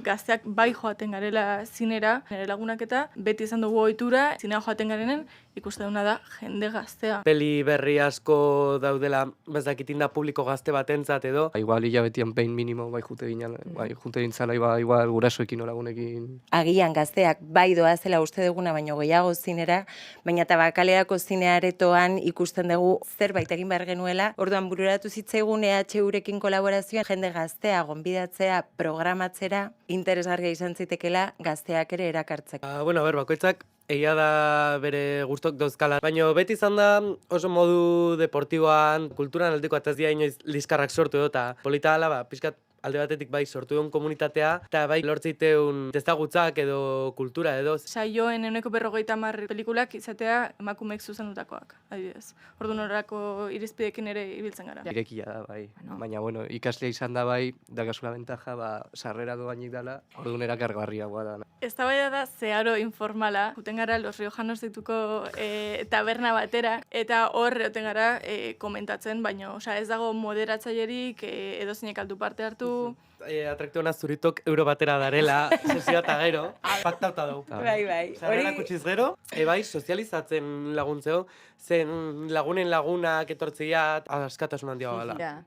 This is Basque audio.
Gazteak bai joaten garela zinera, nire lagunak eta beti izan dugu ohitura, zinera joaten garenen ikusten duna da jende gaztea. Peli berri asko daudela, bezakitinda publiko gazte batentzat edo. Igual hilabetean behin minimo bai jute ginen, bai jute gintzala igual gurasoekin o lagunekin. Agian gazteak bai doazela uste duguna baino gehiago zinera, baina Tabakalerako zine aretoan ikusten dugu zerbait egin behar genuela. Orduan bururatu zitzaigun EHUrekin kolaborazioan jende gaztea gonbidatzea programatzera interesgarria izan zitekela gazteak ere erakartzeko. Bueno, bakoitzak egia da bere gustok dauzkala, baina beti izan da oso modu deportiboan, kulturan aldeko eta ez dira inoiz liskarrak sortu edo, eta polita dela, pixkat alde batetik bai sortu egon komunitatea, eta bai lortzeiteun ezagutzak edo kultura edo. Saioen 50 pelikulak izatea emakumeek zuzendutakoak, adibidez. Orduan horrelako irizpidekin ere ibiltzen gara. Irekia da, bai. Baina, bueno, ikaslea izan da bai, dakazula bentaja, sarrera doainik dela, orduan erakargarriagoa da. Eztabaida da zeharo informala, juten gara Los Riojanos dituko taberna batera, eta hor egoten gara komentatzen, baina ez dago moderatzailerik edozinek aldu parte hartu. Atrakte hona zuritok euro batera darela, sesioa eta gero, paktauta dugu. Bai. Sarrera kutsiz gero, bai, sozializatzen laguntzeo, zen lagunen lagunak etortzea askatasun handiago gala.